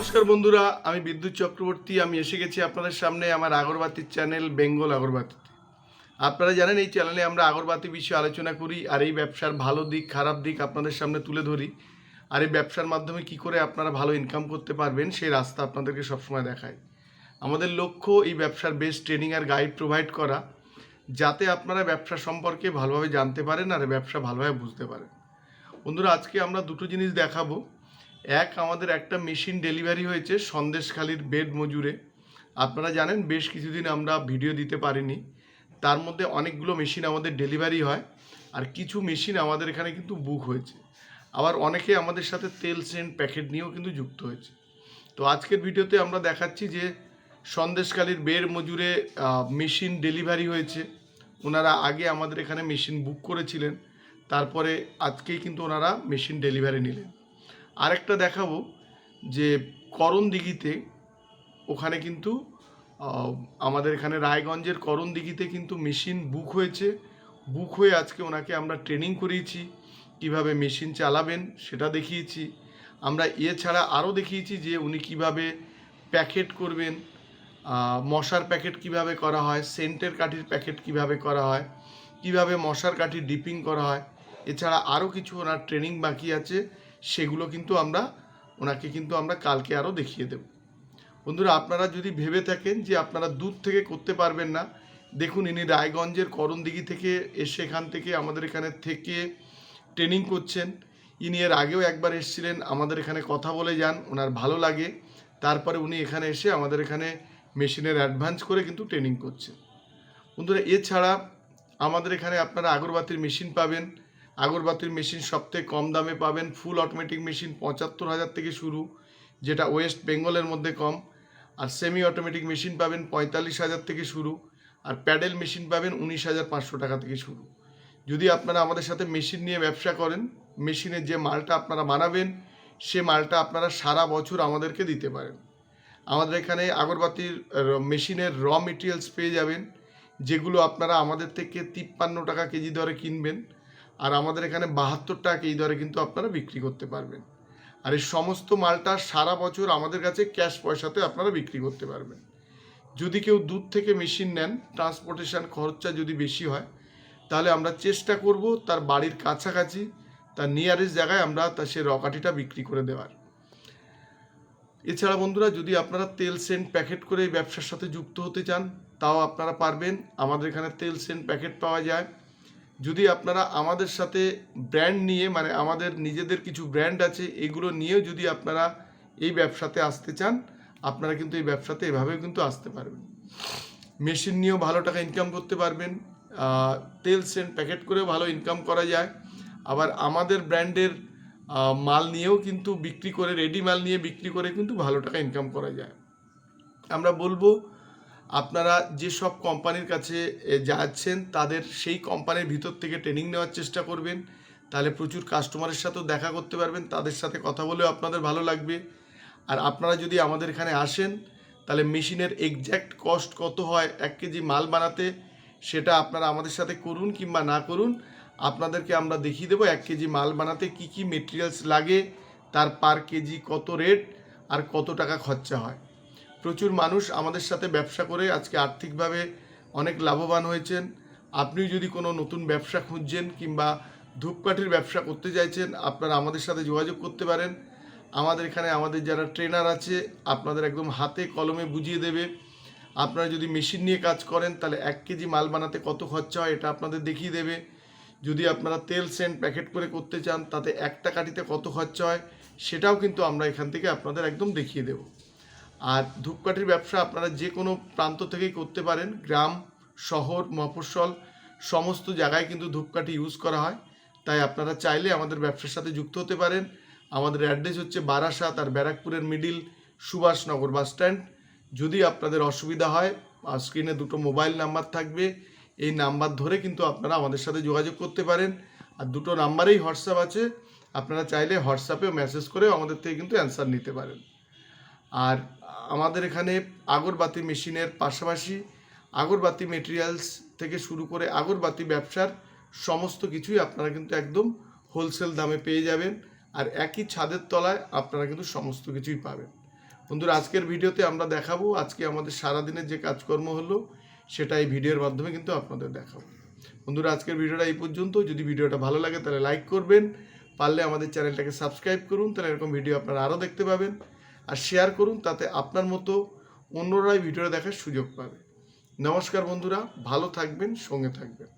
নমস্কার বন্ধুরা, আমি বিদ্যুৎ চক্রবর্তী। আমি এসে গেছি আপনাদের সামনে আমার আগরবাতির চ্যানেল বেঙ্গল আগরবাতিতে। আপনারা জানেন এই চ্যানেলে আমরা আগরবাতি বিষয়ে আলোচনা করি আর এই ব্যবসার ভালো দিক খারাপ দিক আপনাদের সামনে তুলে ধরি। আর এই ব্যবসার মাধ্যমে কি করে আপনারা ভালো ইনকাম করতে পারবেন সেই রাস্তা আপনাদেরকে সবসময় দেখাই। আমাদের লক্ষ্য এই ব্যবসার বেস্ট ট্রেনিং আর গাইড প্রোভাইড করা, যাতে আপনারা ব্যবসা সম্পর্কে ভালোভাবে জানতে পারেন আর ব্যবসা ভালোভাবে বুঝতে পারেন। বন্ধুরা, আজকে আমরা দুটো জিনিস দেখাবো। আমাদের একটা মেশিন ডেলিভারি হয়েছে সন্দেশখালির বেড মজুরে। আপনারা জানেন বেশ কিছুদিন আমরা ভিডিও দিতে পারিনি, তার মধ্যে অনেকগুলো মেশিন আমাদের ডেলিভারি হয় আর কিছু মেশিন আমাদের এখানে কিন্তু বুক হয়েছে। আবার অনেকে আমাদের সাথে তেল সেন্ট প্যাকেট নিয়েও কিন্তু যুক্ত হয়েছে। তো আজকের ভিডিওতে আমরা দেখাচ্ছি যে সন্দেশখালির বেড মজুরে মেশিন ডেলিভারি হয়েছে। ওনারা আগে আমাদের এখানে মেশিন বুক করেছিলেন, তারপরে আজকেই কিন্তু ওনারা মেশিন ডেলিভারি নিলেন। আরেকটা দেখাবো যে করণদিঘিতে, ওখানে কিন্তু আমাদের এখানে রায়গঞ্জের করণদিঘিতে কিন্তু মেশিন বুক হয়েছে। বুক হয়ে আজকে ওনাকে আমরা ট্রেনিং করিয়েছি, কিভাবে মেশিন চালাবেন সেটা দেখিয়েছি। আমরা এছাড়া আরও দেখিয়েছি যে উনি কিভাবে প্যাকেট করবেন, মশার প্যাকেট কিভাবে করা হয়, সেন্টের কাঠির প্যাকেট কিভাবে করা হয়, কিভাবে মশার কাঠি ডিপিং করা হয়। এছাড়া আরও কিছু ওনার ট্রেনিং বাকি আছে, সেগুলো কিন্তু ওনাকে আমরা কালকে আরও দেখিয়ে দেব। বন্ধুরা, আপনারা যদি ভেবে থাকেন যে আপনারা দূর থেকে করতে পারবেন না, দেখুন ইনি রায়গঞ্জের করণদিঘি থেকে এসে এখান থেকে আমাদের এখানে থেকে ট্রেনিং করছেন। ইনি এর আগেও একবার এসেছিলেন, আমাদের এখানে কথা বলে যান, ওনার ভালো লাগে, তারপরে উনি এখানে এসে আমাদের এখানে মেশিনের অ্যাডভান্স করে কিন্তু ট্রেনিং করছেন। বন্ধুরা, এছাড়া আমাদের এখানে আপনারা আগরবাতির মেশিন পাবেন। আগরবাতির মেশিন সবথেকে কম দামে পাবেন। ফুল অটোমেটিক মেশিন ৭৫,০০০ থেকে শুরু, যেটা ওয়েস্ট বেঙ্গলের মধ্যে কম। আর সেমি অটোমেটিক মেশিন পাবেন ৪৫,০০০ থেকে শুরু। আর প্যাডেল মেশিন পাবেন ১৯,৫০০ টাকা থেকে শুরু। যদি আপনারা আমাদের সাথে মেশিন নিয়ে ব্যবসা করেন, মেশিনের যে মালটা আপনারা বানাবেন সে মালটা আপনারা সারা বছর আমাদেরকে দিতে পারেন। আমাদের এখানে আগরবাতির মেশিনের র মেটেরিয়ালস পেয়ে যাবেন, যেগুলো আপনারা আমাদের থেকে ৫৩ টাকা কেজি দরে কিনবেন, আর আমাদের এখানে ৭২ টাকা কেজি দরে কিন্তু আপনারা বিক্রি করতে পারবেন। আর এই সমস্ত মালটা সারা বছর আমাদের কাছে ক্যাশ পয়সাতে আপনারা বিক্রি করতে পারবেন। যদি কেউ দূর থেকে মেশিন নেন, ট্রান্সপোর্টেশন খরচা যদি বেশি হয়, তাহলে আমরা চেষ্টা করব তার বাড়ির কাছাকাছি, তার নিয়ারেস্ট জায়গায় আমরা সে রকাটিটা বিক্রি করে দেওয়ার। এছাড়া বন্ধুরা, যদি আপনারা তেল সেন্ট প্যাকেট করে এই ব্যবসার সাথে যুক্ত হতে চান, তাও আপনারা পারবেন। আমাদের এখানে তেল সেন্ট প্যাকেট পাওয়া যায়। যদি আপনারা আমাদের সাথে ব্র্যান্ড নিয়ে, মানে আমাদের নিজেদের কিছু ব্র্যান্ড আছে, এগুলো নিয়েও যদি আপনারা এই ব্যবসাতে আসতে চান, আপনারা কিন্তু এই ব্যবসাতে এভাবেও কিন্তু আসতে পারবেন। মেশিন নিয়েও ভালো টাকা ইনকাম করতে পারবেন, তেল সেন্ট প্যাকেট করেও ভালো ইনকাম করা যায়। আবার আমাদের ব্র্যান্ডের মাল নিয়েও কিন্তু বিক্রি করে, রেডি মাল নিয়ে বিক্রি করে কিন্তু ভালো টাকা ইনকাম করা যায়। আমরা বলবো আপনারা যেসব কোম্পানির কাছে যাচ্ছেন তাদের সেই কোম্পানির ভিতর থেকে ট্রেনিং নেওয়ার চেষ্টা করবেন, তাহলে প্রচুর কাস্টমারের সাথেও দেখা করতে পারবেন, তাদের সাথে কথা বলেও আপনাদের ভালো লাগবে। আর আপনারা যদি আমাদের এখানে আসেন, তাহলে মেশিনের এক্স্যাক্ট কস্ট কত হয় ১ কেজি মাল বানাতে, সেটা আপনারা আমাদের সাথে করুন কিংবা না করুন, আপনাদেরকে আমরা দেখিয়ে দেবো ১ কেজি মাল বানাতে কি কি মেটেরিয়ালস লাগে, তার পার কেজি কত রেট আর কত টাকা খরচা হয়। প্রচুর মানুষ আমাদের সাথে ব্যবসা করে আজকে আর্থিকভাবে অনেক লাভবান হয়েছেন। আপনি যদি কোনো নতুন ব্যবসা খুঁজছেন কিংবা ধূপকাঠির ব্যবসা করতে চাইছেন, আপনারা আমাদের সাথে যোগাযোগ করতে পারেন। আমাদের এখানে আমাদের যারা ট্রেনার আছে, আপনাদের একদম হাতে কলমে বুঝিয়ে দেবে। আপনারা যদি মেশিন নিয়ে কাজ করেন, তাহলে ১ কেজি মাল বানাতে কত খরচা হয় এটা আপনাদের দেখিয়ে দেবে। যদি আপনারা তেল সেন্ট প্যাকেট করে করতে চান, তাতে একটা কাঠিতে কত খরচা হয় সেটাও কিন্তু আমরা এখান থেকে আপনাদের একদম দেখিয়ে দেব। আর ধূপকাঠির ব্যবসা আপনারা যে কোনো প্রান্ত থেকেই করতে পারেন, গ্রাম, শহর, মফস্বল সমস্ত জায়গায় কিন্তু ধূপকাঠি ইউজ করা হয়। তাই আপনারা চাইলে আমাদের ব্যবসার সাথে যুক্ত হতে পারেন। আমাদের অ্যাড্রেস হচ্ছে বারাসাত আর ব্যারাকপুরের মিডিল সুভাষনগর বাস স্ট্যান্ড। যদি আপনাদের অসুবিধা হয়, স্ক্রিনে দুটো মোবাইল নাম্বার থাকবে, এই নাম্বার ধরে কিন্তু আপনারা আমাদের সাথে যোগাযোগ করতে পারেন। আর দুটো নাম্বারেই হোয়াটসঅ্যাপ আছে, আপনারা চাইলে হোয়াটসঅ্যাপেও মেসেজ করেও আমাদের থেকে কিন্তু অ্যান্সার নিতে পারেন। আর আমাদের এখানে আগরবাতি মেশিনের পাশাপাশি আগরবাতি মেটেরিয়ালস থেকে শুরু করে আগরবাতি ব্যবসার সমস্ত কিছুই আপনারা কিন্তু একদম হোলসেল দামে পেয়ে যাবেন। আর একই ছাদের তলায় আপনারা কিন্তু সমস্ত কিছুই পাবেন। বন্ধুরা আজকের ভিডিওতে আমরা দেখাবো আজকে আমাদের সারাদিনের যে কাজকর্ম হলো সেটা এই ভিডিওর মাধ্যমে কিন্তু আপনাদের দেখাবো। বন্ধুরা আজকের ভিডিওটা এই পর্যন্ত। যদি ভিডিওটা ভালো লাগে তাহলে লাইক করবেন, পারলে আমাদের চ্যানেলটাকে সাবস্ক্রাইব করুন, তাহলে এরকম ভিডিও আপনারা আরও দেখতে পাবেন। আর শেয়ার করুন, তাতে আপনার মতো অন্যরাই ভিডিওটা দেখার সুযোগ পাবে। নমস্কার বন্ধুরা, ভালো থাকবেন, সঙ্গে থাকবেন।